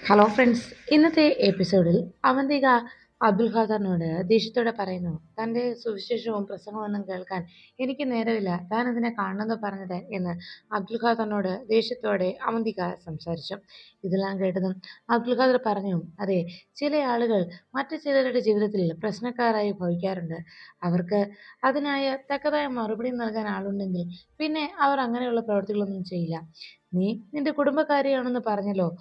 Hello friends, ഇന്നത്തെ എപ്പിസോഡിൽ അവന്തിക അബ്ദുൽ ഖാദറിനോട് ദേഷ്യത്തോടെ പറയുന്നു, തൻ്റെ സുവിശേഷവും പ്രസംഗമൊന്നും കേൾക്കാൻ എനിക്ക് നേരമില്ല, താൻ അതിനെ കാണണമെന്ന് പറഞ്ഞത് എന്ന് അബ്ദുൽ ഖാദറിനോട് ദേഷ്യത്തോടെ അവന്തിക സംസാരിച്ചു. ഇതെല്ലാം കേട്ടതും അബ്ദുൽ ഖാദർ പറഞ്ഞു, അതെ, ചില ആളുകൾ മറ്റു ചിലരുടെ ജീവിതത്തിൽ പ്രശ്നക്കാരായി ഭവിക്കാറുണ്ട്. അവർക്ക് അതിനായ തക്കതായ മറുപടി നൽകാൻ ആളുണ്ടെങ്കിൽ പിന്നെ അവർ അങ്ങനെയുള്ള പ്രവൃത്തികളൊന്നും ചെയ്യില്ല. നീ നിന്റെ കുടുംബക്കാരിയാണെന്ന് പറഞ്ഞല്ലോ.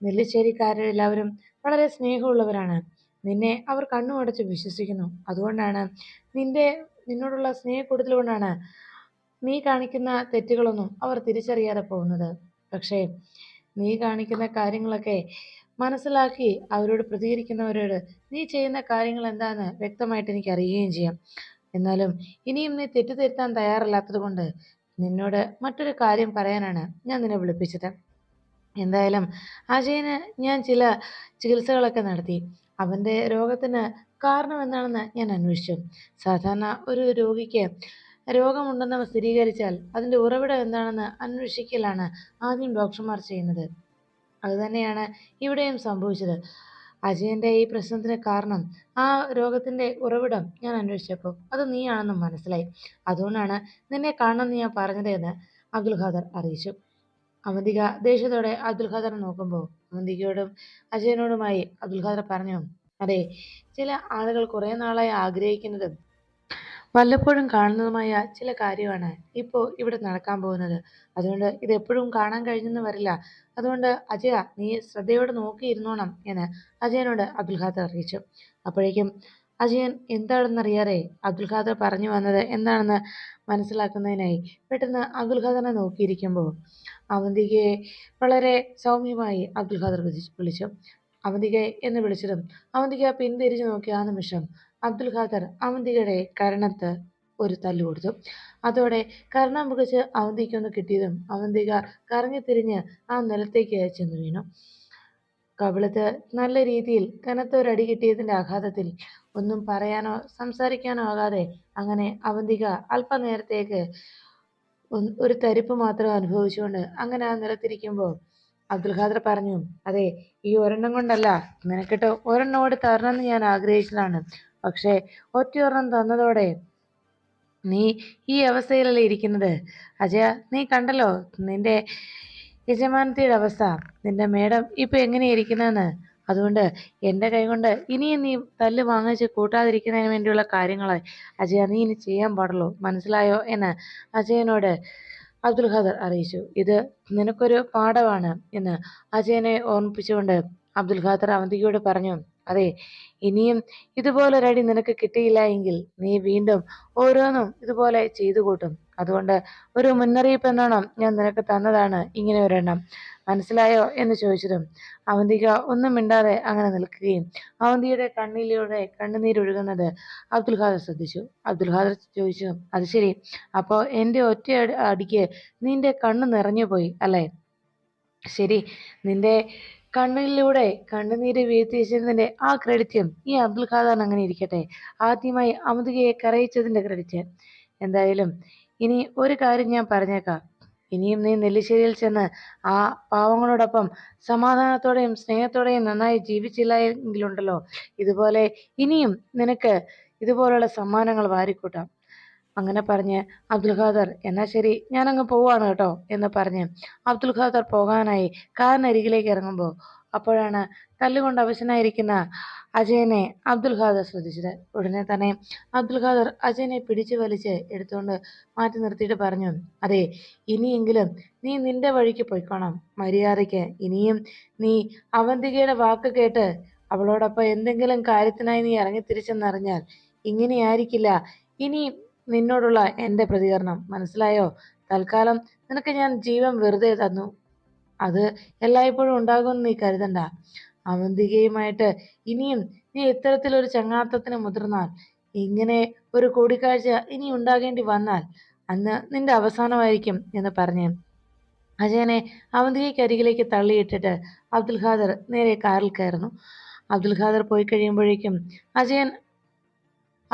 നെല്ലിശ്ശേരിക്കാരെല്ലാവരും വളരെ സ്നേഹമുള്ളവരാണ്. നിന്നെ അവർ കണ്ണുമടച്ച് വിശ്വസിക്കുന്നു. അതുകൊണ്ടാണ് നിന്നോടുള്ള സ്നേഹക്കൂടുതൽ കൊണ്ടാണ് നീ കാണിക്കുന്ന തെറ്റുകളൊന്നും അവർ തിരിച്ചറിയാതെ പോകുന്നത്. പക്ഷേ നീ കാണിക്കുന്ന കാര്യങ്ങളൊക്കെ മനസ്സിലാക്കി അവരോട് പ്രതികരിക്കുന്നവരോട് നീ ചെയ്യുന്ന കാര്യങ്ങൾ എന്താണെന്ന് വ്യക്തമായിട്ട് എനിക്ക് അറിയുകയും ചെയ്യാം. എന്നാലും ഇനിയും നീ തെറ്റുതിരുത്താൻ തയ്യാറല്ലാത്തത് കൊണ്ട് നിന്നോട് മറ്റൊരു കാര്യം പറയാനാണ് ഞാൻ നിന്നെ വിളിപ്പിച്ചത്. എന്തായാലും അജയന് ഞാൻ ചില ചികിത്സകളൊക്കെ നടത്തി. അവൻ്റെ രോഗത്തിന് കാരണം എന്താണെന്ന് ഞാൻ അന്വേഷിച്ചു. സാധാരണ ഒരു രോഗിക്ക് രോഗമുണ്ടെന്ന് സ്ഥിരീകരിച്ചാൽ അതിൻ്റെ ഉറവിടം എന്താണെന്ന് അന്വേഷിക്കലാണ് ആദ്യം ഡോക്ടർമാർ ചെയ്യുന്നത്. അതുതന്നെയാണ് ഇവിടെയും സംഭവിച്ചത്. അജയൻ്റെ ഈ പ്രശ്നത്തിന് കാരണം, ആ രോഗത്തിൻ്റെ ഉറവിടം ഞാൻ അന്വേഷിച്ചപ്പോൾ അത് നീയാണെന്ന് മനസ്സിലായി. അതുകൊണ്ടാണ് നിന്നെ കാണണമെന്ന് ഞാൻ പറഞ്ഞത് എന്ന് അബ്ദുൽ ഖാദർ അറിയിച്ചു. അവന്തിക ദേഷ്യത്തോടെ അബ്ദുൽ ഖാദറിനെ നോക്കുമ്പോൾ അവന്തികയോടും അജയനോടുമായി അബ്ദുൽ ഖാദർ പറഞ്ഞു, അതെ, ചില ആളുകൾ കുറേ നാളായി ആഗ്രഹിക്കുന്നതും വല്ലപ്പോഴും കാണുന്നതുമായ ചില കാര്യമാണ് ഇപ്പോൾ ഇവിടെ നടക്കാൻ പോകുന്നത്. അതുകൊണ്ട് ഇതെപ്പോഴും കാണാൻ കഴിഞ്ഞെന്ന് വരില്ല. അതുകൊണ്ട് അജയ, നീ ശ്രദ്ധയോടെ നോക്കിയിരുന്നോണം എന്ന് അജയനോട് അബ്ദുൽ ഖാദർ അറിയിച്ചു. അപ്പോഴേക്കും അജയൻ എന്താണെന്നറിയാതെ അബ്ദുൽ ഖാദർ പറഞ്ഞു വന്നത് എന്താണെന്ന് മനസ്സിലാക്കുന്നതിനായി പെട്ടെന്ന് അബ്ദുൽ ഖാദറിനെ നോക്കിയിരിക്കുമ്പോൾ അവന്തികയെ വളരെ സൗമ്യമായി അബ്ദുൽ ഖാദർ വിളിച്ചു. അവന്തിക എന്ന് വിളിച്ചതും അവന്തിക പിന്തിരിഞ്ഞു നോക്കിയ ആ നിമിഷം അബ്ദുൽ ഖാദർ അവന്തികയുടെ കരണത്ത് ഒരു തല്ലു കൊടുത്തു. അതോടെ കർണം മുഖച്ച് അവന്തിക്കൊന്ന് കിട്ടിയതും അവന്തിക കറങ്ങി തിരിഞ്ഞ് ആ നിലത്തേക്ക് ചെന്ന് വീണു. കവിളത്ത് നല്ല രീതിയിൽ കനത്ത ഒരടി കിട്ടിയതിൻ്റെ ആഘാതത്തിൽ ഒന്നും പറയാനോ സംസാരിക്കാനോ ആകാതെ അങ്ങനെ അവന്തിക അല്പനേരത്തേക്ക് ഒരു തരിപ്പ് മാത്രം അനുഭവിച്ചുകൊണ്ട് അങ്ങനെ ആ നിലത്തിരിക്കുമ്പോൾ അബ്ദുൽ ഖാദർ പറഞ്ഞു, അതെ, ഈ ഒരെണ്ണം കൊണ്ടല്ല, നിനക്കിട്ട് ഒരെണ്ണം കൂടി തരണമെന്ന് ഞാൻ ആഗ്രഹിച്ചതാണ്. പക്ഷേ ഒറ്റയൊരെണ്ണം തന്നതോടെ നീ ഈ അവസ്ഥയിലല്ലേ ഇരിക്കുന്നത്. അജയ, നീ കണ്ടല്ലോ നിന്റെ യജമാനത്തിയുടെ അവസ്ഥ. നിന്റെ മേഡം ഇപ്പം എങ്ങനെയിരിക്കുന്നതെന്ന്. അതുകൊണ്ട് എൻ്റെ കൈകൊണ്ട് ഇനിയും നീ തല്ല് വാങ്ങിച്ച് കൂട്ടാതിരിക്കുന്നതിന് വേണ്ടിയുള്ള കാര്യങ്ങൾ അജയ നീ ഇനി ചെയ്യാൻ പാടുള്ളൂ, മനസ്സിലായോ എന്ന് അജയനോട് അബ്ദുൽ ഖാദർ അറിയിച്ചു. ഇത് നിനക്കൊരു പാഠമാണ് എന്ന് അജയനെ ഓർമ്മിപ്പിച്ചുകൊണ്ട് അബ്ദുൽ ഖാദർ അവന്തികയോട് പറഞ്ഞു, അതെ, ഇനിയും ഇതുപോലൊരടി നിനക്ക് കിട്ടിയില്ല എങ്കിൽ നീ വീണ്ടും ഓരോന്നും ഇതുപോലെ ചെയ്തു കൂട്ടും. അതുകൊണ്ട് ഒരു മുന്നറിയിപ്പ് എന്നോണം ഞാൻ നിനക്ക് തന്നതാണ് ഇങ്ങനെ ഒരെണ്ണം, മനസ്സിലായോ എന്ന് ചോദിച്ചതും അവന്തിക ഒന്നും മിണ്ടാതെ അങ്ങനെ നിൽക്കുകയും അവന്തിയുടെ കണ്ണിലൂടെ കണ്ണുനീരൊഴുകുന്നത് അബ്ദുൽ ഖാദർ ശ്രദ്ധിച്ചു. അബ്ദുൽ ഖാദർ ചോദിച്ചു, അത് ശരി, അപ്പോൾ എൻ്റെ ഒറ്റ അടിക്ക് നിന്റെ കണ്ണ് നിറഞ്ഞു പോയി അല്ലേ? ശരി, നിന്റെ കണ്ണിലൂടെ കണ്ണുനീര് വീഴ്ത്തിച്ചതിൻ്റെ ആ ക്രെഡിറ്റും ഈ അബ്ദുൽ ഖാദറിന് അങ്ങനെ ഇരിക്കട്ടെ. ആദ്യമായി അവന്തികയെ കരയിച്ചതിൻ്റെ ക്രെഡിറ്റ്. എന്തായാലും ഇനി ഒരു കാര്യം ഞാൻ പറഞ്ഞേക്കാം. ഇനിയും നീ നെല്ലിശ്ശേരിയിൽ ചെന്ന് ആ പാവങ്ങളോടൊപ്പം സമാധാനത്തോടെയും സ്നേഹത്തോടെയും നന്നായി ജീവിച്ചില്ല എങ്കിലുണ്ടല്ലോ, ഇതുപോലെ ഇനിയും നിനക്ക് ഇതുപോലുള്ള സമ്മാനങ്ങൾ വാരിക്കൂട്ടാം. അങ്ങനെ പറഞ്ഞ് അബ്ദുൽ ഖാദർ, എന്നാൽ ശരി, ഞാനങ്ങ് പോവാണ് കേട്ടോ എന്ന് പറഞ്ഞ് അബ്ദുൽ ഖാദർ പോകാനായി കാറിനരികിലേക്ക് ഇറങ്ങുമ്പോൾ അപ്പോഴാണ് തല്ലുകൊണ്ട് അവശനായിരിക്കുന്ന അജയനെ അബ്ദുൽ ഖാദർ ശ്രദ്ധിച്ചത്. ഉടനെ തന്നെ അബ്ദുൽ ഖാദർ അജയനെ പിടിച്ചു വലിച്ച് എടുത്തുകൊണ്ട് മാറ്റി നിർത്തിയിട്ട് പറഞ്ഞു, അതെ, ഇനിയെങ്കിലും നീ നിന്റെ വഴിക്ക് പോയിക്കോണം, മര്യാദയ്ക്ക്. ഇനിയും നീ അവന്തികയുടെ വാക്ക് കേട്ട് അവളോടൊപ്പം എന്തെങ്കിലും കാര്യത്തിനായി നീ ഇറങ്ങി തിരിച്ചെന്നറിഞ്ഞാൽ ഇങ്ങനെയായിരിക്കില്ല ഇനി നിന്നോടുള്ള എൻ്റെ പ്രതികരണം, മനസ്സിലായോ? തൽക്കാലം നിനക്ക് ഞാൻ ജീവൻ വെറുതെ തന്നു, അത് എല്ലായ്പ്പോഴും ഉണ്ടാകുമെന്ന് നീ കരുതണ്ട. അവന്തികയുമായിട്ട് ഇനിയും നീ ഇത്തരത്തിലൊരു ചങ്ങാത്തത്തിന് മുതിർന്നാൽ, ഇങ്ങനെ ഒരു കൂടിക്കാഴ്ച ഇനി ഉണ്ടാകേണ്ടി വന്നാൽ അന്ന് നിന്റെ അവസാനമായിരിക്കും എന്ന് പറഞ്ഞ് അജയനെ അവന്തികയ്ക്ക് അരികിലേക്ക് തള്ളിയിട്ടിട്ട് അബ്ദുൽ ഖാദർ നേരെ കാറിൽ കയറുന്നു. അബ്ദുൽ ഖാദർ പോയി കഴിയുമ്പോഴേക്കും അജയൻ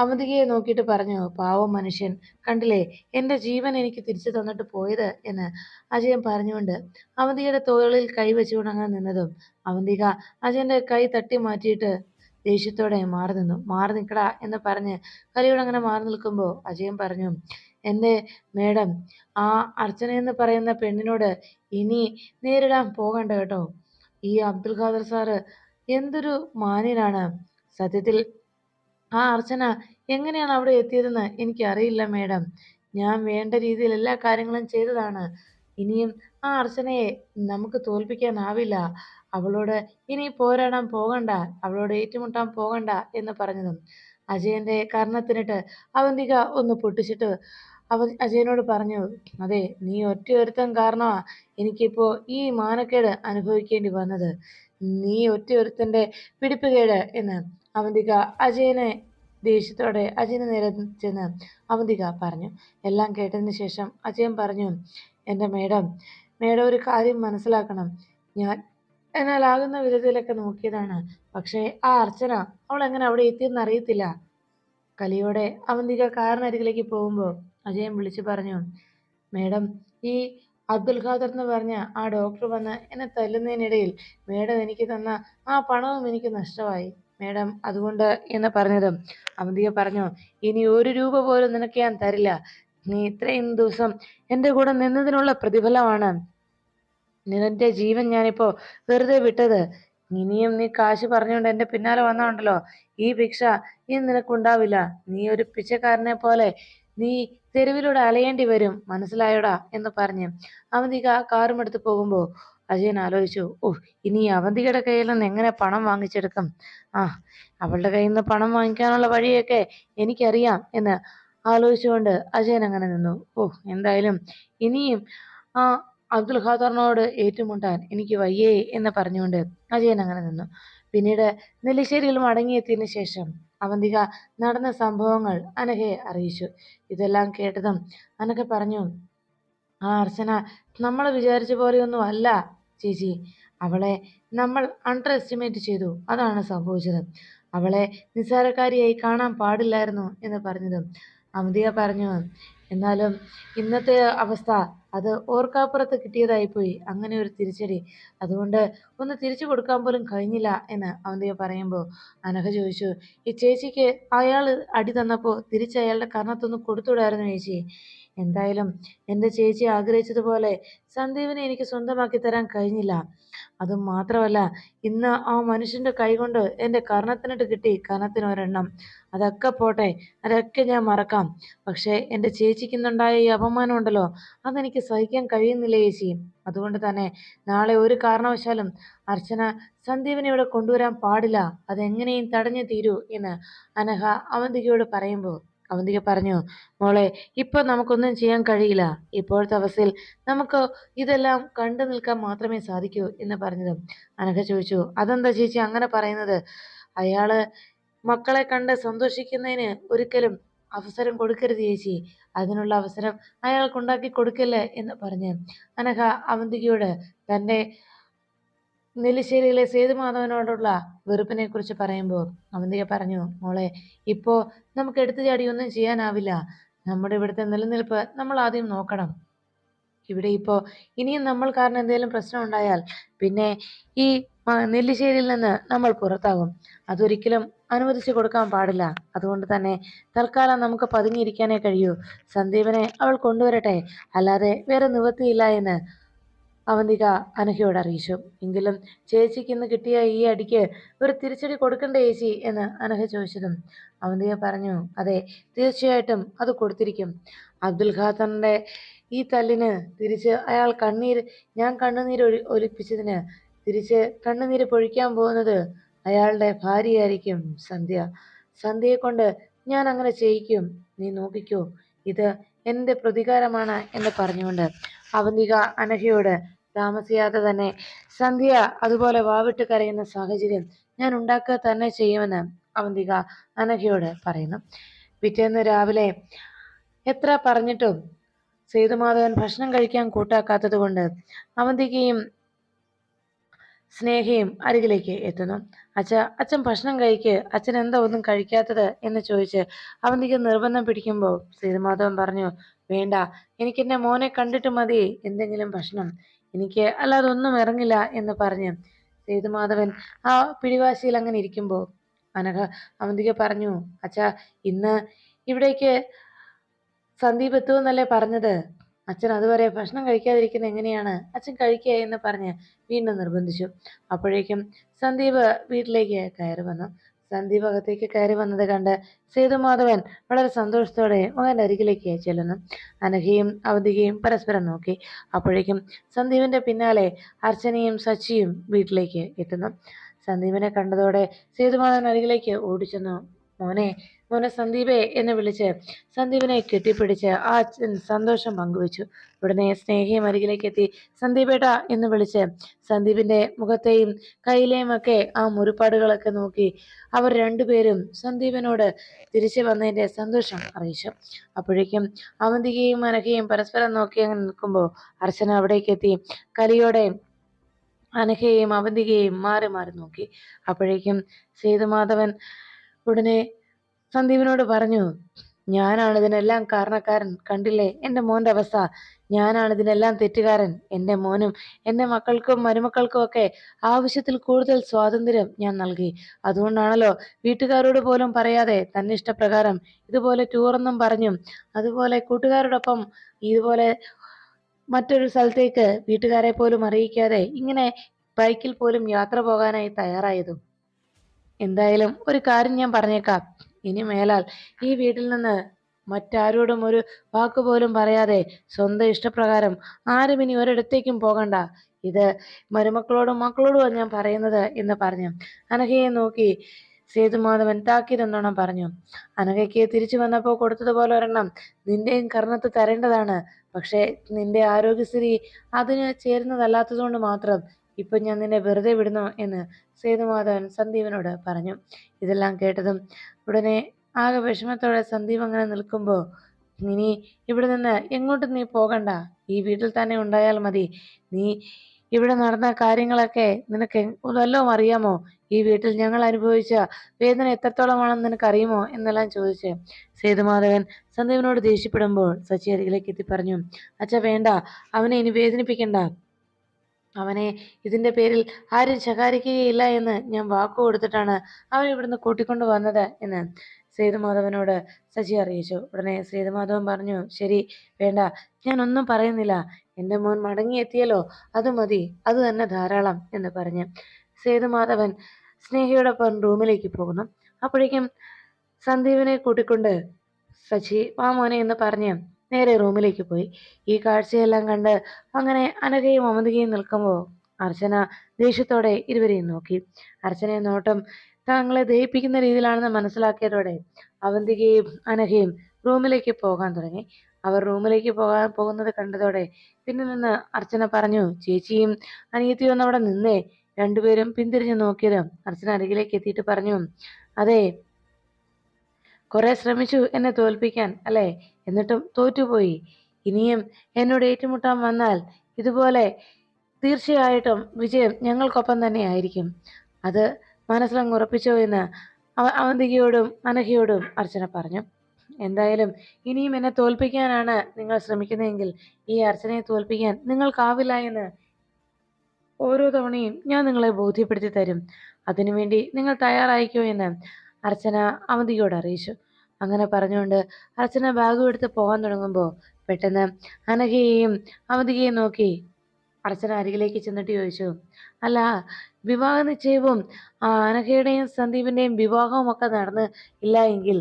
അവന്തികയെ നോക്കിയിട്ട് പറഞ്ഞു, പാവം മനുഷ്യൻ, കണ്ടില്ലേ എൻ്റെ ജീവൻ എനിക്ക് തിരിച്ചു തന്നിട്ട് പോയത് എന്ന് അജയൻ പറഞ്ഞുകൊണ്ട് അവന്തികയുടെ തോളിൽ കൈ വെച്ചുകൊണ്ട് അങ്ങനെ നിന്നതും അവന്തിക അജയന്റെ കൈ തട്ടി മാറ്റിയിട്ട് ദേഷ്യത്തോടെ മാറി നിന്നു. മാറി നിൽക്കടാ എന്ന് പറഞ്ഞ് കലിയോട് അങ്ങനെ മാറി നിൽക്കുമ്പോൾ അജയൻ പറഞ്ഞു, എൻ്റെ മേഡം, ആ അർച്ചന എന്ന് പറയുന്ന പെണ്ണിനോട് ഇനി നേരിടാൻ പോകണ്ട കേട്ടോ. ഈ അബ്ദുൽ ഖാദർ സാറ് എന്തൊരു മാന്യനാണ്. സത്യത്തിൽ ആ അർച്ചന എങ്ങനെയാണ് അവിടെ എത്തിയതെന്ന് എനിക്കറിയില്ല മേഡം. ഞാൻ വേണ്ട രീതിയിൽ എല്ലാ കാര്യങ്ങളും ചെയ്തതാണ്. ഇനിയും ആ അർച്ചനയെ നമുക്ക് തോൽപ്പിക്കാനാവില്ല. അവളോട് ഇനി പോരാടാൻ പോകണ്ട, അവളോട് ഏറ്റുമുട്ടാൻ പോകണ്ട എന്ന് പറഞ്ഞതും അജയന്റെ കർണത്തിനിട്ട് അവന്തിക ഒന്ന് പൊട്ടിച്ചിട്ട് അജയനോട് പറഞ്ഞു, അതെ, നീ ഒറ്റയൊരുത്തൻ കാരണമാ എനിക്കിപ്പോ ഈ മാനക്കേട് അനുഭവിക്കേണ്ടി വന്നത്. നീ ഒറ്റയൊരുത്തന്റെ പിടിപ്പുകേട് എന്ന് അവന്തിക അജയനെ ദേഷ്യത്തോടെ അജയന് നേരെ ചെന്ന് അവന്തിക പറഞ്ഞു. എല്ലാം കേട്ടതിന് ശേഷം അജയൻ പറഞ്ഞു, എൻ്റെ മേഡം, മേഡം ഒരു കാര്യം മനസ്സിലാക്കണം. ഞാൻ എന്നാലാകുന്ന വിധത്തിലൊക്കെ നോക്കിയതാണ്. പക്ഷേ ആ അർച്ചന, അവൾ എങ്ങനെ അവിടെ എത്തിയെന്ന് അറിയത്തില്ല. കലിയോടെ അവന്തിക കാറിനരികിലേക്ക് പോകുമ്പോൾ അജയൻ വിളിച്ചു പറഞ്ഞു, മേഡം, ഈ അബ്ദുൽ ഖാദർ എന്ന് പറഞ്ഞ ആ ഡോക്ടർ വന്ന് എന്നെ തല്ലുന്നതിനിടയിൽ മേഡം എനിക്ക് തന്ന ആ പണവും എനിക്ക് നഷ്ടമായി മേഡം. അതുകൊണ്ട് എന്ന് പറഞ്ഞതും അവന്തിക പറഞ്ഞു, ഇനി ഒരു രൂപ പോലും നിനക്ക് ഞാൻ തരില്ല. നീ ഇത്രയും ദിവസം എൻ്റെ കൂടെ നിന്നതിനുള്ള പ്രതിഫലമാണ് നിന്റെ ജീവൻ ഞാനിപ്പോ വെറുതെ വിട്ടത്. ഇനിയും നീ കാശ് പറഞ്ഞുകൊണ്ട് എൻ്റെ പിന്നാലെ വന്നോണ്ടല്ലോ, ഈ ഭിക്ഷ ഇനി നിനക്കുണ്ടാവില്ല. നീ ഒരു പിച്ചക്കാരനെ പോലെ നീ തെരുവിലൂടെ അലയേണ്ടി വരും, മനസ്സിലായോടാ എന്ന് പറഞ്ഞ് അവന്തിക കാറും എടുത്ത് പോകുമ്പോൾ അജയൻ ആലോചിച്ചു, ഓ, ഇനി അവന്തികയുടെ കയ്യിൽ നിന്ന് എങ്ങനെ പണം വാങ്ങിച്ചെടുക്കും? ആ, അവളുടെ കയ്യിൽ നിന്ന് പണം വാങ്ങിക്കാനുള്ള വഴിയൊക്കെ എനിക്കറിയാം എന്ന് ആലോചിച്ചുകൊണ്ട് അജയൻ അങ്ങനെ നിന്നു. ഓ, എന്തായാലും ഇനിയും ആ അബ്ദുൽ ഖാദറിനോട് ഏറ്റുമുട്ടാൻ എനിക്ക് വയ്യേ എന്ന് പറഞ്ഞുകൊണ്ട് അജയൻ അങ്ങനെ നിന്നു. പിന്നീട് നെല്ലിശ്ശേരിയിൽ മടങ്ങിയെത്തിയതിനു ശേഷം അവന്തിക നടന്ന സംഭവങ്ങൾ അനഘയെ അറിയിച്ചു. ഇതെല്ലാം കേട്ടതും അനഘ പറഞ്ഞു, ആ അർച്ചന നമ്മൾ വിചാരിച്ച പോലെയൊന്നും അല്ല ചേച്ചി. അവളെ നമ്മൾ അണ്ടർ എസ്റ്റിമേറ്റ് ചെയ്തു, അതാണ് സംഭവിച്ചത്. അവളെ നിസ്സാരക്കാരിയായി കാണാൻ പാടില്ലായിരുന്നു എന്ന് പറഞ്ഞതും അവന്തിക പറഞ്ഞു, എന്നാലും ഇന്നത്തെ അവസ്ഥ അത് ഓർക്കാപ്പുറത്ത് കിട്ടിയതായിപ്പോയി, അങ്ങനെ ഒരു തിരിച്ചടി. അതുകൊണ്ട് ഒന്ന് തിരിച്ചു കൊടുക്കാൻ പോലും കഴിഞ്ഞില്ല എന്ന് അവന്തിക പറയുമ്പോൾ അനഘ ചോദിച്ചു, ഈ ചേച്ചിക്ക് അയാൾ അടി തന്നപ്പോൾ തിരിച്ച് അയാളുടെ കർണത്തൊന്ന് കൊടുത്തുവിടായിരുന്നു ചേച്ചി. എന്തായാലും എൻ്റെ ചേച്ചി ആഗ്രഹിച്ചതുപോലെ സന്ദീപിനെ എനിക്ക് സ്വന്തമാക്കി തരാൻ കഴിഞ്ഞില്ല. അതും മാത്രമല്ല, ഇന്ന് ആ മനുഷ്യൻ്റെ കൈകൊണ്ട് എൻ്റെ കർണത്തിനിട്ട് കിട്ടി, കർണത്തിന് ഒരെണ്ണം. അതൊക്കെ പോട്ടെ, അതൊക്കെ ഞാൻ മറക്കാം. പക്ഷേ എൻ്റെ ചേച്ചിക്കുന്നുണ്ടായ ഈ അപമാനം ഉണ്ടല്ലോ, അതെനിക്ക് സഹിക്കാൻ കഴിയുന്നില്ല ചേച്ചി. അതുകൊണ്ട് തന്നെ നാളെ ഒരു കാരണവശാലും അർച്ചന സന്ദീപിനെ ഇവിടെ കൊണ്ടുവരാൻ പാടില്ല. അതെങ്ങനെയും തടഞ്ഞു തീരൂ എന്ന് അനഘ അവന്തികയോട് പറയുമ്പോൾ അവന്തിക പറഞ്ഞു, മോളെ, ഇപ്പൊ നമുക്കൊന്നും ചെയ്യാൻ കഴിയില്ല. ഇപ്പോഴത്തെ അവസ്ഥയിൽ നമുക്ക് ഇതെല്ലാം കണ്ടു നിൽക്കാൻ മാത്രമേ സാധിക്കൂ എന്ന് പറഞ്ഞതും അനഘ ചോദിച്ചു, അതെന്താ ചേച്ചി അങ്ങനെ പറയുന്നത്? അയാള് മക്കളെ കണ്ട് സന്തോഷിക്കുന്നതിന് ഒരിക്കലും അവസരം കൊടുക്കരുത് ചേച്ചി. അതിനുള്ള അവസരം അയാൾക്കുണ്ടാക്കി കൊടുക്കല്ലേ എന്ന് പറഞ്ഞ് അനഘ അവന്തികയോട് തൻ്റെ നെല്ലിശ്ശേരിയിലെ സേതുമാധവനോടുള്ള വെറുപ്പിനെ കുറിച്ച് പറയുമ്പോൾ അവന്തിക പറഞ്ഞു, മോളെ, ഇപ്പോ നമുക്ക് എടുത്തു ചാടിയൊന്നും ചെയ്യാനാവില്ല. നമ്മുടെ ഇവിടുത്തെ നിലനിൽപ്പ് നമ്മൾ ആദ്യം നോക്കണം. ഇവിടെ ഇപ്പോൾ ഇനിയും നമ്മൾ കാരണം എന്തെങ്കിലും പ്രശ്നം ഉണ്ടായാൽ പിന്നെ ഈ നെല്ലിശ്ശേരിയിൽ നിന്ന് നമ്മൾ പുറത്താകും. അതൊരിക്കലും അനുവദിച്ചു കൊടുക്കാൻ പാടില്ല. അതുകൊണ്ട് തന്നെ തൽക്കാലം നമുക്ക് പതുങ്ങിയിരിക്കാനേ കഴിയൂ. സന്ദീപിനെ അവൾ കൊണ്ടുവരട്ടെ, അല്ലാതെ വേറെ നിവൃത്തിയില്ല എന്ന് അവന്തിക അനഘയോട് അറിയിച്ചു. എങ്കിലും ചേച്ചിക്ക് ഇന്ന് കിട്ടിയ ഈ അടിക്ക് ഒരു തിരിച്ചടി കൊടുക്കണ്ടേ ചേച്ചി എന്ന് അനഘ ചോദിച്ചതും അവന്തിക പറഞ്ഞു, അതെ, തീർച്ചയായിട്ടും അത് കൊടുത്തിരിക്കും. അബ്ദുൽ ഖാദറിന്റെ ഈ തല്ലിന് തിരിച്ച് അയാൾ ഞാൻ കണ്ണുനീര് ഒലിപ്പിച്ചതിന് തിരിച്ച് കണ്ണുനീര് പൊഴിക്കാൻ പോകുന്നത് അയാളുടെ ഭാര്യയായിരിക്കും സന്ധ്യ. സന്ധ്യയെ കൊണ്ട് ഞാൻ അങ്ങനെ ചെയ്യിക്കും, നീ നോക്കിക്കോ, ഇത് എൻ്റെ പ്രതികാരമാണ് എന്ന് പറഞ്ഞുകൊണ്ട് അവന്തിക അനഘയോട് താമസിയാതെ തന്നെ സന്ധ്യ അതുപോലെ വാവിട്ട് കരയുന്ന സാഹചര്യം ഞാൻ ഉണ്ടാക്കുക തന്നെ ചെയ്യുമെന്ന് അവന്തിക അനഘയോട് പറയുന്നു. പിറ്റേന്ന് രാവിലെ എത്ര പറഞ്ഞിട്ടും സേതുമാധവൻ ഭക്ഷണം കഴിക്കാൻ കൂട്ടാക്കാത്തത് കൊണ്ട് അവന്തികയും സ്നേഹയും അരികിലേക്ക് എത്തുന്നു. അച്ഛൻ ഭക്ഷണം കഴിക്ക്, അച്ഛൻ എന്താ ഒന്നും കഴിക്കാത്തത് എന്ന് ചോദിച്ച് അവന്തിക നിർബന്ധം പിടിക്കുമ്പോൾ സേതുമാധവൻ പറഞ്ഞു, വേണ്ട, എനിക്ക് എൻ്റെ മോനെ കണ്ടിട്ട് മതി എന്തെങ്കിലും ഭക്ഷണം, എനിക്ക് അല്ലാതെ ഒന്നും ഇറങ്ങില്ല എന്ന് പറഞ്ഞ് സേതുമാധവൻ ആ പിടിവാശിയിൽ അങ്ങനെ ഇരിക്കുമ്പോൾ അവന്തിക പറഞ്ഞു, അച്ഛാ, ഇന്ന് ഇവിടേക്ക് സന്ദീപ് എത്തുമെന്നല്ലേ പറഞ്ഞത്? അച്ഛൻ അതുവരെ ഭക്ഷണം കഴിക്കാതിരിക്കുന്നത് എങ്ങനെയാണ്? അച്ഛൻ കഴിക്കുക എന്ന് പറഞ്ഞ് വീണ്ടും നിർബന്ധിച്ചു. അപ്പോഴേക്കും സന്ദീപ് വീട്ടിലേക്ക് കയറി വന്നു. സന്ദീപ് അകത്തേക്ക് കയറി വന്നത് കണ്ട് സേതുമാധവൻ വളരെ സന്തോഷത്തോടെ മകൻ്റെ അരികിലേക്ക് ചെല്ലുന്നു. അനഘയും അവന്തികയും പരസ്പരം നോക്കി. അപ്പോഴേക്കും സന്ദീപിന്റെ പിന്നാലെ അർച്ചനയും സച്ചിയും വീട്ടിലേക്ക് എത്തുന്നു. സന്ദീപിനെ കണ്ടതോടെ സേതുമാധവൻ അരികിലേക്ക് ഓടിച്ചെന്നു. മോനെ, മോനെ സന്ദീപേ എന്ന് വിളിച്ച് സന്ദീപിനെ കെട്ടിപ്പിടിച്ച് ആ അച്ഛൻ സന്തോഷം പങ്കുവച്ചു. ഉടനെ സ്നേഹയും അരികിലേക്ക് എത്തി സന്ദീപേട്ടാ എന്ന് വിളിച്ച് സന്ദീപിന്റെ മുഖത്തെയും കയ്യിലെയും ഒക്കെ ആ മുറിപ്പാടുകളൊക്കെ നോക്കി അവർ രണ്ടുപേരും സന്ദീപിനോട് തിരിച്ചു വന്നതിന്റെ സന്തോഷം അറിയിച്ചു. അപ്പോഴേക്കും അവന്തികയും അനഘയും പരസ്പരം നോക്കി അങ്ങനെ നിൽക്കുമ്പോൾ അർച്ചന അവിടേക്ക് എത്തി കലിയോടെ അനഘയെയും അവന്തികയെയും മാറി മാറി നോക്കി. അപ്പോഴേക്കും സേതുമാധവൻ ഉടനെ സന്ദീപിനോട് പറഞ്ഞു, ഞാനാണ് ഇതിനെല്ലാം കാരണക്കാരൻ, കണ്ടില്ലേ എൻ്റെ മോൻ്റെ അവസ്ഥ, ഞാനാണ് ഇതിനെല്ലാം തെറ്റുകാരൻ. എൻ്റെ മോനും എൻ്റെ മക്കൾക്കും മരുമക്കൾക്കും ഒക്കെ ആവശ്യത്തിൽ കൂടുതൽ സ്വാതന്ത്ര്യം ഞാൻ നൽകി. അതുകൊണ്ടാണല്ലോ വീട്ടുകാരോട് പോലും പറയാതെ തന്നെ ഇഷ്ടപ്രകാരം ഇതുപോലെ ടൂറെന്നും പറഞ്ഞും അതുപോലെ കൂട്ടുകാരോടൊപ്പം ഇതുപോലെ മറ്റൊരു സ്ഥലത്തേക്ക് വീട്ടുകാരെ പോലും അറിയിക്കാതെ ഇങ്ങനെ ബൈക്കിൽ പോലും യാത്ര പോകാനായി തയ്യാറായതും. എന്തായാലും ഒരു കാര്യം ഞാൻ പറഞ്ഞേക്കാം, ഇനി മേലാൽ ഈ വീട്ടിൽ നിന്ന് മറ്റാരോടും ഒരു വാക്കുപോലും പറയാതെ സ്വന്തം ഇഷ്ടപ്രകാരം ആരും ഇനി ഒരിടത്തേക്കും പോകണ്ട. ഇത് മരുമക്കളോടും മക്കളോടും ഞാൻ പറയുന്നത് എന്ന് പറഞ്ഞു അനഘയെ നോക്കി സേതുമാധവൻ താക്കീതെന്നോണം പറഞ്ഞു. അനഘയ്ക്ക് തിരിച്ചു വന്നപ്പോൾ കൊടുത്തതുപോലെ ഒരെണ്ണം നിന്റെയും കർണത്ത് തരേണ്ടതാണ്. പക്ഷേ നിന്റെ ആരോഗ്യസ്ഥിതി അതിന് ചേരുന്നതല്ലാത്തതുകൊണ്ട് മാത്രം ഇപ്പൊ ഞാൻ നിന്നെ വെറുതെ വിടുന്നു എന്ന് സേതുമാധവൻ സന്ദീപിനോട് പറഞ്ഞു. ഇതെല്ലാം കേട്ടതും ഉടനെ ആകെ വിഷമത്തോടെ സന്ദീപ് അങ്ങനെ നിൽക്കുമ്പോൾ, ഇനി ഇവിടെ നിന്ന് എങ്ങോട്ടും നീ പോകണ്ട, ഈ വീട്ടിൽ തന്നെ ഉണ്ടായാൽ മതി. നീ ഇവിടെ നടന്ന കാര്യങ്ങളൊക്കെ നിനക്ക് വല്ലതും അറിയാമോ? ഈ വീട്ടിൽ ഞങ്ങൾ അനുഭവിച്ച വേദന എത്രത്തോളമാണെന്ന് നിനക്ക് അറിയുമോ എന്നെല്ലാം ചോദിച്ച് സേതുമാധവൻ സന്ദീപിനോട് ദേഷ്യപ്പെടുമ്പോൾ സച്ചി അരികിലേക്ക് എത്തി പറഞ്ഞു, അച്ഛ വേണ്ട, അവനെ ഇനി വേദനിപ്പിക്കണ്ട. അവനെ ഇതിന്റെ പേരിൽ ആരും ശകാരിക്കുകയില്ല എന്ന് ഞാൻ വാക്കു കൊടുത്തിട്ടാണ് അവൻ ഇവിടുന്ന് കൂട്ടിക്കൊണ്ടു വന്നത് എന്ന് സേതുമാധവനോട് സജി അറിയിച്ചു. ഉടനെ സേതുമാധവൻ പറഞ്ഞു, ശരി, വേണ്ട, ഞാൻ ഒന്നും പറയുന്നില്ല. എൻ്റെ മോൻ മടങ്ങിയെത്തിയല്ലോ, അത് മതി, അത് തന്നെ ധാരാളം എന്ന് പറഞ്ഞ് സേതുമാധവൻ സ്നേഹയോടൊപ്പം റൂമിലേക്ക് പോകുന്നു. അപ്പോഴേക്കും സന്ദീപിനെ കൂട്ടിക്കൊണ്ട് സച്ചി വാ മോനെ എന്ന് പറഞ്ഞ് നേരെ റൂമിലേക്ക് പോയി. ഈ കാഴ്ചയെല്ലാം കണ്ട് അങ്ങനെ അനഘയും അമന്തികയും നിൽക്കുമ്പോൾ അർച്ചന ദേഷ്യത്തോടെ ഇരുവരെയും നോക്കി. അർച്ചനയെ നോട്ടം തങ്ങളെ ദഹിപ്പിക്കുന്ന രീതിയിലാണെന്ന് മനസ്സിലാക്കിയതോടെ അവന്തികയും അനഘയും റൂമിലേക്ക് പോകാൻ തുടങ്ങി. അവർ റൂമിലേക്ക് പോകുന്നത് കണ്ടതോടെ പിന്നിൽ നിന്ന് അർച്ചന പറഞ്ഞു, ചേച്ചിയും അനിയത്തിയും ഒന്ന് അവിടെ നിന്നേ. രണ്ടുപേരും പിന്തിരിഞ്ഞു നോക്കിയത് അർച്ചന അരികിലേക്ക് എത്തിയിട്ട് പറഞ്ഞു, അതെ, കുറെ ശ്രമിച്ചു എന്നെ തോൽപ്പിക്കാൻ അല്ലേ, എന്നിട്ടും തോറ്റുപോയി. ഇനിയും എന്നോട് ഏറ്റുമുട്ടാൻ വന്നാൽ ഇതുപോലെ തീർച്ചയായിട്ടും വിജയം ഞങ്ങൾക്കൊപ്പം തന്നെ ആയിരിക്കും. അത് മനസ്സിലങ്ങ് ഉറപ്പിച്ചോ എന്ന് അവന്തികയോടും അനഘയോടും അർച്ചന പറഞ്ഞു. എന്തായാലും ഇനിയും എന്നെ തോൽപ്പിക്കാനാണ് നിങ്ങൾ ശ്രമിക്കുന്നതെങ്കിൽ ഈ അർച്ചനയെ തോൽപ്പിക്കാൻ നിങ്ങൾക്കാവില്ല എന്ന് ഓരോ തവണയും ഞാൻ നിങ്ങളെ ബോധ്യപ്പെടുത്തി തരും. അതിനുവേണ്ടി നിങ്ങൾ തയ്യാറായിക്കോ എന്ന് അർച്ചന അവന്തികയോട് അറിയിച്ചു. അങ്ങനെ പറഞ്ഞുകൊണ്ട് അർച്ചന ബാഗും എടുത്ത് പോകാൻ തുടങ്ങുമ്പോൾ പെട്ടെന്ന് അനഘയെയും അവന്തികയെയും നോക്കി അർച്ചന അരികിലേക്ക് ചെന്നിട്ട് ചോദിച്ചു, അല്ല, വിവാഹ നിശ്ചയവും അനഘയുടെയും സന്ദീപിന്റെയും വിവാഹവും ഒക്കെ നടന്ന് ഇല്ല എങ്കിൽ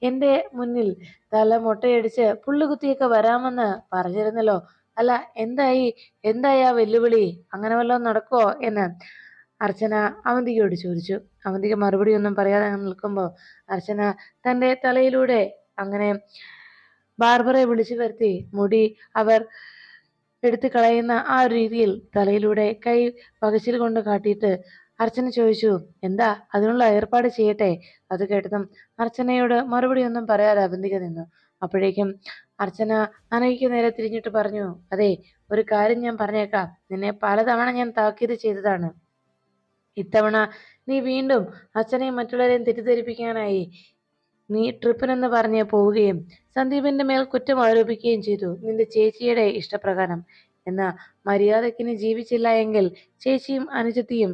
എൻ്റെ മുന്നിൽ തല മുട്ടയടിച്ച് പുള്ളുകുത്തിയൊക്കെ വരാമെന്ന് പറഞ്ഞിരുന്നല്ലോ. അല്ല, എന്തായി ആ വെല്ലുവിളി? അങ്ങനെ വല്ലതും നടക്കുവോ എന്ന് അർച്ചന അവന്തികയോട് ചോദിച്ചു. അവന്തിക മറുപടി ഒന്നും പറയാതെ നിൽക്കുമ്പോൾ അർച്ചന തൻ്റെ തലയിലൂടെ അങ്ങനെ ബാർബറെ വിളിച്ചു വരുത്തി മുടി അവർ എടുത്തു കളയുന്ന ആ ഒരു രീതിയിൽ തലയിലൂടെ കൈ പകച്ചിൽ കൊണ്ട് കാട്ടിയിട്ട് അർച്ചന ചോദിച്ചു, എന്താ, അതിനുള്ള ഏർപ്പാട് ചെയ്യട്ടെ? അത് കേട്ടതും അർച്ചനയോട് മറുപടി ഒന്നും പറയാതെ അവന്തിക നിന്നു. അപ്പോഴേക്കും അർച്ചന അനഘയ്ക്ക് നേരെ തിരിഞ്ഞിട്ട് പറഞ്ഞു, അതെ, ഒരു കാര്യം ഞാൻ പറഞ്ഞേക്കാം, നിന്നെ പലതവണ ഞാൻ താക്കീത് ചെയ്തതാണ്. ഇത്തവണ നീ വീണ്ടും അച്ഛനെയും മറ്റുള്ളവരെയും തെറ്റിദ്ധരിപ്പിക്കാനായി നീ ട്രിപ്പിനെന്ന് പറഞ്ഞ് പോവുകയും സന്ദീപിന്റെ മേൽ കുറ്റം ആരോപിക്കുകയും ചെയ്തു, നിന്റെ ചേച്ചിയുടെ ഇഷ്ടപ്രകാരം. എന്നാ മര്യാദയ്ക്ക് നീ ജീവിച്ചില്ല എങ്കിൽ ചേച്ചിയും അനുജത്തിയും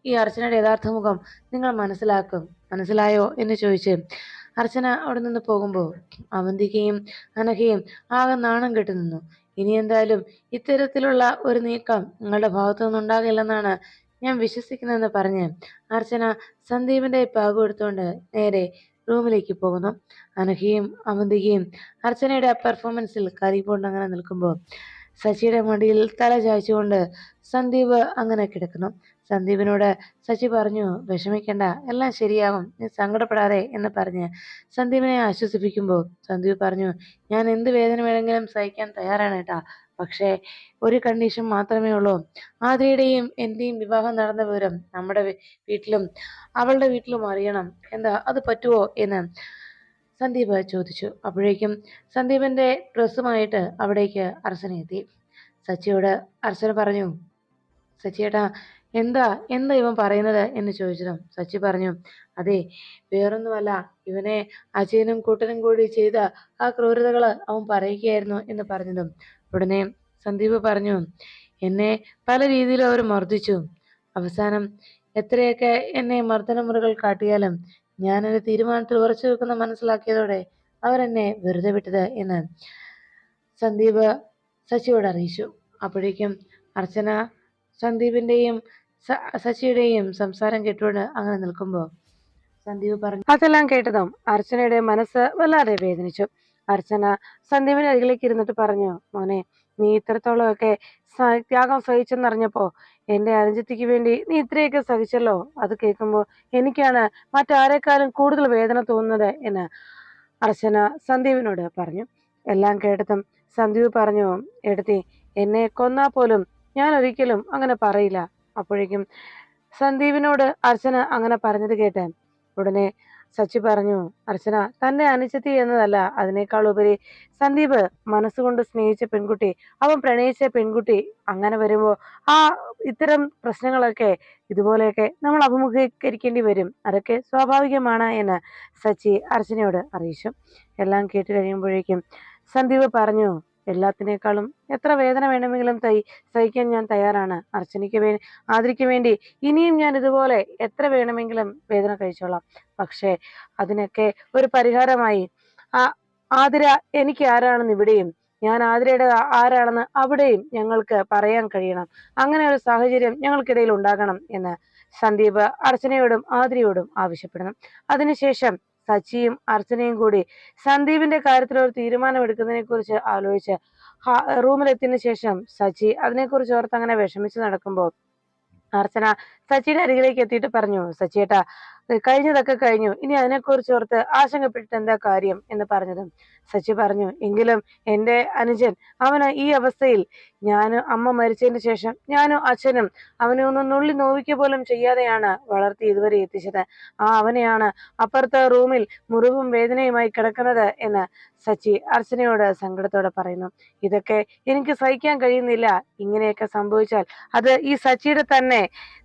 ഈ അർച്ചനയുടെ യഥാർത്ഥ മുഖം നിങ്ങൾ മനസ്സിലാക്കും. മനസ്സിലായോ എന്ന് ചോദിച്ച് അർച്ചന അവിടെ നിന്ന് പോകുമ്പോൾ അവന്തികയും അനഘയും ആകെ നാണം കെട്ടു നിന്നു. ഇനി എന്തായാലും ഇത്തരത്തിലുള്ള ഒരു നീക്കം നിങ്ങളുടെ ഭാഗത്തു നിന്നുണ്ടാകില്ലെന്നാണ് ഞാൻ വിശ്വസിക്കുന്നതെന്ന് പറഞ്ഞ് അർച്ചന സന്ദീപിന്റെ ബാഗ് എടുത്തുകൊണ്ട് നേരെ റൂമിലേക്ക് പോകുന്നു. അനഘയും അവന്തികയും അർച്ചനയുടെ ആ പെർഫോമൻസിൽ കരിപ്പോണ്ട് അങ്ങനെ നിൽക്കുമ്പോൾ ശശിയുടെ മടിയിൽ തല ചായ്ച്ചുകൊണ്ട് സന്ദീപ് അങ്ങനെ കിടക്കുന്നു. സന്ദീപിനോട് ശശി പറഞ്ഞു, വിഷമിക്കണ്ട, എല്ലാം ശരിയാവും, നീ സങ്കടപ്പെടാതെ എന്ന് പറഞ്ഞ് സന്ദീപിനെ ആശ്വസിപ്പിക്കുമ്പോൾ സന്ദീപ് പറഞ്ഞു, ഞാൻ എന്ത് വേദന വേണമെങ്കിലും സഹിക്കാൻ തയ്യാറാണ് കേട്ടാ, പക്ഷേ ഒരു കണ്ടീഷൻ മാത്രമേ ഉള്ളൂ. ആദ്യയുടെയും എന്റെയും വിവാഹം നടന്ന വിവരം നമ്മുടെ വീട്ടിലും അവളുടെ വീട്ടിലും അറിയണം. എന്താ അത് പറ്റുമോ എന്ന് സന്ദീപ് ചോദിച്ചു. അപ്പോഴേക്കും സന്ദീപിന്റെ ഡ്രസ്സുമായിട്ട് അവിടേക്ക് അർച്ചന എത്തി. സച്ചിയോട് അർച്ചന പറഞ്ഞു, സച്ചിയേട്ടാ എന്താ എന്താ ഇവൻ പറയുന്നത് എന്ന് ചോദിച്ചതും സച്ചി പറഞ്ഞു, അതെ വേറൊന്നുമല്ല, ഇവനെ അജയനും കൂട്ടനും കൂടി ചെയ്ത ആ ക്രൂരതകള് അവൻ പറയുകയായിരുന്നു എന്ന് പറഞ്ഞതും ഉടനെ സന്ദീപ് പറഞ്ഞു, എന്നെ പല രീതിയിലും അവർ മർദ്ദിച്ചു. അവസാനം എത്രയൊക്കെ എന്നെ മർദ്ദനമുറകൾ കാട്ടിയാലും ഞാൻ എൻ്റെ തീരുമാനത്തിൽ ഉറച്ചു വെക്കുന്ന മനസ്സിലാക്കിയതോടെ അവരെന്നെ വെറുതെ വിട്ടത് എന്ന് സന്ദീപ് ശശിയോട് അറിയിച്ചു. അപ്പോഴേക്കും അർച്ചന സന്ദീപിന്റെയും ശശിയുടെയും സംസാരം കേട്ടുകൊണ്ട് അങ്ങനെ നിൽക്കുമ്പോൾ സന്ദീപ് പറഞ്ഞു, അതെല്ലാം കേട്ടതും അർച്ചനയുടെ മനസ്സ് വല്ലാതെ വേദനിച്ചു. അർച്ചന സന്ദീപിന്റെ അരികിലേക്ക് ഇരുന്നിട്ട് പറഞ്ഞു, മോനെ നീ ഇത്രത്തോളമൊക്കെ ത്യാഗം സഹിച്ചെന്നറിഞ്ഞപ്പോ എന്റെ അനുജത്തിക്ക് വേണ്ടി നീ ഇത്രയൊക്കെ സഹിച്ചല്ലോ, അത് കേൾക്കുമ്പോൾ എനിക്കാണ് മറ്റാരെക്കാളും കൂടുതൽ വേദന തോന്നുന്നത് എന്ന് അർച്ചന സന്ദീപിനോട് പറഞ്ഞു. എല്ലാം കേട്ടതും സന്ദീപ് പറഞ്ഞു, എടുത്തി എന്നെ കൊന്നാ പോലും ഞാൻ ഒരിക്കലും അങ്ങനെ പറയില്ല. അപ്പോഴേക്കും സന്ദീപിനോട് അർച്ചന അങ്ങനെ പറഞ്ഞത് കേട്ട് ഉടനെ സച്ചി പറഞ്ഞു, അർച്ചന തന്റെ അനുജത്തി എന്നതല്ല, അതിനേക്കാൾ ഉപരി സന്ദീപ് മനസ്സുകൊണ്ട് സ്നേഹിച്ച പെൺകുട്ടി, അവൻ പ്രണയിച്ച പെൺകുട്ടി, അങ്ങനെ വരുമ്പോ ആ ഇത്തരം പ്രശ്നങ്ങളൊക്കെ ഇതുപോലെയൊക്കെ നമ്മൾ അഭിമുഖീകരിക്കേണ്ടി വരും, അതൊക്കെ സ്വാഭാവികമാണ് എന്ന് സച്ചി അർച്ചനയോട് അറിയിച്ചു. എല്ലാം കേട്ട് കഴിയുമ്പോഴേക്കും സന്ദീപ് പറഞ്ഞു, എല്ലാത്തിനേക്കാളും എത്ര വേദന വേണമെങ്കിലും സഹിക്കാൻ ഞാൻ തയ്യാറാണ്. ആതിരയ്ക്ക് വേണ്ടി ഇനിയും ഞാൻ ഇതുപോലെ എത്ര വേണമെങ്കിലും വേദന കഴിച്ചോളാം. പക്ഷേ അതിനൊക്കെ ഒരു പരിഹാരമായി ആതിര എനിക്ക് ആരാണെന്ന് ഇവിടെയും ഞാൻ ആതിരയുടെ ആരാണെന്ന് അവിടെയും ഞങ്ങൾക്ക് പറയാൻ കഴിയണം. അങ്ങനെ ഒരു സാഹചര്യം ഞങ്ങൾക്കിടയിൽ ഉണ്ടാകണം എന്ന് സന്ദീപ് അർച്ചനയോടും ആതിരയോടും ആവശ്യപ്പെടണം. അതിനുശേഷം സച്ചിയും അർച്ചനയും കൂടി സന്ദീപിന്റെ കാര്യത്തിൽ ഒരു തീരുമാനം എടുക്കുന്നതിനെ കുറിച്ച് ആലോചിച്ച് റൂമിലെത്തിയതിനു ശേഷം സച്ചി അതിനെക്കുറിച്ച് ഓർത്ത് അങ്ങനെ വിഷമിച്ച് നടക്കുമ്പോൾ അർച്ചന സച്ചിയുടെ അരികിലേക്ക് എത്തിയിട്ട് പറഞ്ഞു, സച്ചിയേട്ടാ കഴിഞ്ഞതൊക്കെ കഴിഞ്ഞു, ഇനി അതിനെക്കുറിച്ച് ഓർത്ത് ആശങ്കപ്പെട്ടിട്ട് എന്താ കാര്യം എന്ന് പറഞ്ഞതും സച്ചി പറഞ്ഞു, എങ്കിലും എൻ്റെ അനുജൻ അവന് ഈ അവസ്ഥയിൽ അമ്മ മരിച്ചതിന് ശേഷം ഞാനും അച്ഛനും അവനെ ഒന്ന് നുള്ളി നോവിക്കുക പോലും ചെയ്യാതെയാണ് വളർത്തി ഇതുവരെ എത്തിച്ചത്. അവനെയാണ് അപ്പുറത്തെ റൂമിൽ മുറിവും വേദനയുമായി കിടക്കുന്നത് എന്ന് സച്ചി അർച്ചനയോട് സങ്കടത്തോടെ പറയുന്നു. ഇതൊക്കെ എനിക്ക് സഹിക്കാൻ കഴിയുന്നില്ല. ഇങ്ങനെയൊക്കെ സംഭവിച്ചാൽ അത് ഈ സച്ചിയുടെ തന്നെ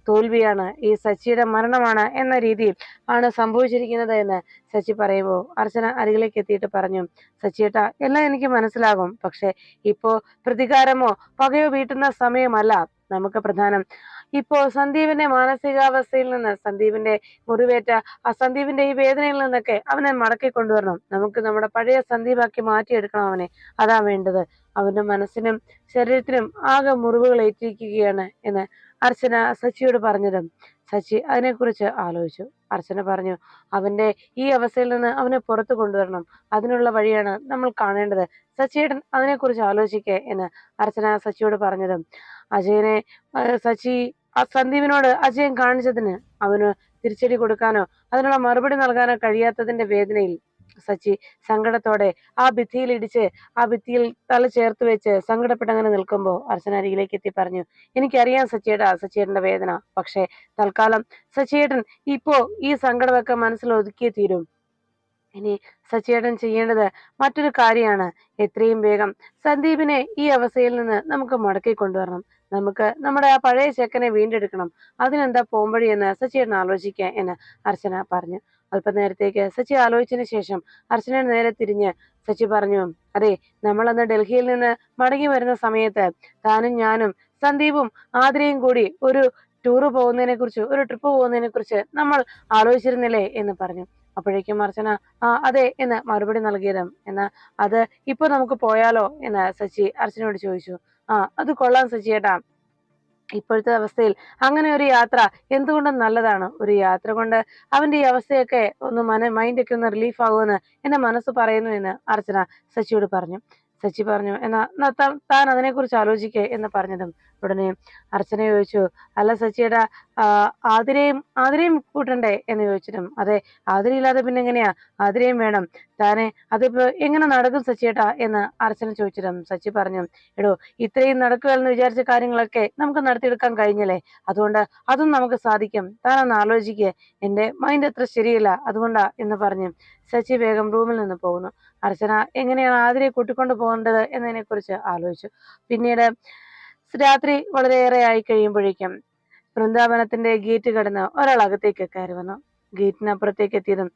തോൽവിയാണ്, ഈ സച്ചിയുടെ മരണമാണ് എന്ന രീതിയിൽ ആണ് സംഭവിച്ചിരിക്കുന്നത് എന്ന് സച്ചി പറയുമ്പോൾ അർച്ചന അരികിലേക്ക് എത്തിയിട്ട് പറഞ്ഞു, സച്ചിയേട്ടാ എല്ലാം എനിക്ക് മനസ്സിലാകും, പക്ഷെ ഇപ്പോ പ്രതികാരമോ പകയോ വീട്ടുന്ന സമയമല്ല നമുക്ക് പ്രധാനം. ഇപ്പോ സന്ദീപിന്റെ മാനസികാവസ്ഥയിൽ നിന്ന്, സന്ദീപിന്റെ മുറിവേറ്റ സന്ദീപിന്റെ ഈ വേദനയിൽ നിന്നൊക്കെ അവനെ മടക്കി കൊണ്ടുവരണം. നമുക്ക് നമ്മുടെ പഴയ സന്ദീപാക്കി മാറ്റിയെടുക്കണം അവനെ, അതാ വേണ്ടത്. അവന്റെ മനസ്സിനും ശരീരത്തിനും ആകെ മുറിവുകൾ ഏറ്റിരിക്കുകയാണ് എന്ന് അർച്ചന സച്ചിയോട് പറഞ്ഞതും സച്ചി അതിനെക്കുറിച്ച് ആലോചിച്ചു. അർച്ചന പറഞ്ഞു, അവന്റെ ഈ അവസ്ഥയിൽ നിന്ന് അവനെ പുറത്തു കൊണ്ടുവരണം, അതിനുള്ള വഴിയാണ് നമ്മൾ കാണേണ്ടത്. സച്ചിയേട്ടൻ അതിനെക്കുറിച്ച് ആലോചിക്കേ എന്ന് അർച്ചന സച്ചിയോട് പറഞ്ഞതും അജയനെ സന്ദീപിനോട് അജയൻ കാണിച്ചതിന് അവന് തിരിച്ചടി കൊടുക്കാനോ അതിനുള്ള മറുപടി നൽകാനോ കഴിയാത്തതിന്റെ വേദനയിൽ സച്ചി സങ്കടത്തോടെ ആ ഭിത്തിയിൽ തല ചേർത്ത് വെച്ച് സങ്കടപ്പെട്ടങ്ങനെ നിൽക്കുമ്പോൾ അർച്ചന അരികിലേക്ക് എത്തി പറഞ്ഞു, എനിക്കറിയാം സച്ചിയേട്ടന്റെ വേദന, പക്ഷെ തൽക്കാലം സച്ചിയേട്ടൻ ഇപ്പോ ഈ സങ്കടമൊക്കെ മനസ്സിൽ ഒതുക്കിയേ തീരും. ഇനി സച്ചിയേട്ടൻ ചെയ്യേണ്ടത് മറ്റൊരു കാര്യമാണ്. എത്രയും വേഗം സന്ദീപിനെ ഈ അവസ്ഥയിൽ നിന്ന് നമുക്ക് മടക്കി കൊണ്ടുവരണം. നമുക്ക് നമ്മുടെ ആ പഴയ ചെക്കനെ വീണ്ടെടുക്കണം. അതിനെന്താ പോംവഴി എന്ന് സച്ചിയേട്ടൻ ആലോചിക്കുക എന്ന് അർച്ചന പറഞ്ഞു. അല്പനേരത്തേക്ക് സച്ചി ആലോചിച്ചതിന് ശേഷം അർച്ചന നേരെ തിരിഞ്ഞ് സച്ചി പറഞ്ഞു, അതെ, നമ്മളന്ന് ഡൽഹിയിൽ നിന്ന് മടങ്ങി വരുന്ന സമയത്ത് താനും ഞാനും സന്ദീപും ആതിരയും കൂടി ഒരു ഒരു ട്രിപ്പ് പോകുന്നതിനെ കുറിച്ച് നമ്മൾ ആലോചിച്ചിരുന്നില്ലേ എന്ന് പറഞ്ഞു. അപ്പോഴേക്കും അർച്ചന അതെ എന്ന് മറുപടി നൽകിയതും, എന്നാ അത് ഇപ്പൊ നമുക്ക് പോയാലോ എന്ന് സച്ചി അർച്ചനയോട് ചോദിച്ചു. അത് കൊള്ളാം സച്ചിയേട്ടാ, ഇപ്പോഴത്തെ അവസ്ഥയിൽ അങ്ങനെ ഒരു യാത്ര എന്തുകൊണ്ടും നല്ലതാണ്. ഒരു യാത്ര കൊണ്ട് അവന്റെ ഈ അവസ്ഥയൊക്കെ ഒന്ന് മൈൻഡൊക്കെ ഒന്ന് റിലീഫ് ആകുമെന്ന് എന്റെ മനസ്സ് പറയുന്നു എന്ന് അർച്ചന സച്ചിയോട് പറഞ്ഞു. സച്ചി പറഞ്ഞു, എന്നാ താൻ അതിനെക്കുറിച്ച് ആലോചിക്കേ എന്ന് പറഞ്ഞതും ഉടനെ അർച്ചന ചോദിച്ചു, അല്ല സച്ചിയേട്ടാ, ആതിരയും കൂട്ടണ്ടേ എന്ന് ചോദിച്ചിട്ടും, അതെ, ആതിരയില്ലാതെ പിന്നെ എങ്ങനെയാ, ആതിരയും വേണം. താനെ അതിപ്പോ എങ്ങനെ നടക്കും സച്ചിയേട്ടാ എന്ന് അർച്ചന ചോദിച്ചിട്ടും സച്ചി പറഞ്ഞു, എടോ, ഇത്രയും നടക്കുകയെന്ന് വിചാരിച്ച കാര്യങ്ങളൊക്കെ നമുക്ക് നടത്തിയെടുക്കാൻ കഴിഞ്ഞല്ലേ, അതുകൊണ്ട് അതും നമുക്ക് സാധിക്കും. താനൊന്ന് ആലോചിക്കേ, എന്റെ മൈൻഡ് അത്ര ശരിയില്ല, അതുകൊണ്ടാ എന്ന് പറഞ്ഞു സച്ചി വേഗം റൂമിൽ നിന്ന് പോകുന്നു. അർച്ചന എങ്ങനെയാണ് ആതിരയെ കൂട്ടിക്കൊണ്ട് പോകേണ്ടത് എന്നതിനെ കുറിച്ച് ആലോചിച്ചു. പിന്നീട് രാത്രി വളരെയേറെ ആയി കഴിയുമ്പോഴേക്കും വൃന്ദാവനത്തിന്റെ ഗേറ്റ് കടന്ന് ഒരാൾ അകത്തേക്ക് കയറി വന്നു. ഗേറ്റിനപ്പുറത്തേക്ക് എത്തിയതും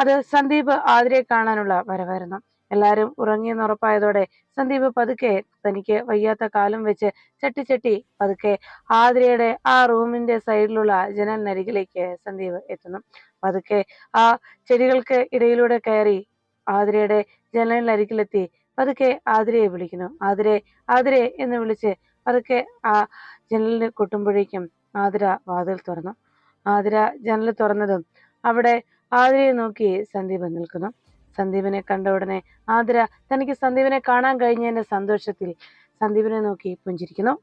അത് സന്ദീപ് ആതിരയെ കാണാനുള്ള വരവായിരുന്നു. എല്ലാരും ഉറങ്ങിയെന്ന് ഉറപ്പായതോടെ സന്ദീപ് പതുക്കെ തനിക്ക് വയ്യാത്ത കാലം വെച്ച് ചട്ടി പതുക്കെ ആതിരയുടെ ആ റൂമിന്റെ സൈഡിലുള്ള ജനലിനരികിലേക്ക് സന്ദീപ് എത്തുന്നു. പതുക്കെ ആ ചെടികൾക്ക് ഇടയിലൂടെ കയറി ആതിരയുടെ ജനലിനരികിലെത്തി പതുക്കെ ആതിരയെ വിളിക്കുന്നു. ആതിരെ എന്ന് വിളിച്ച് പതുക്കെ ആ ജനലിന് കൊട്ടുമ്പോഴേക്കും ആതിര വാതിൽ തുറന്നു. ആതിര ജനൽ തുറന്നതും അവിടെ ആതിരയെ നോക്കി സന്ദീപ് നിൽക്കുന്നു. സന്ദീപിനെ കണ്ട ഉടനെ ആതിര തനിക്ക് സന്ദീപിനെ കാണാൻ കഴിഞ്ഞതിന്റെ സന്തോഷത്തിൽ സന്ദീപിനെ നോക്കി പുഞ്ചിരിക്കുന്നു.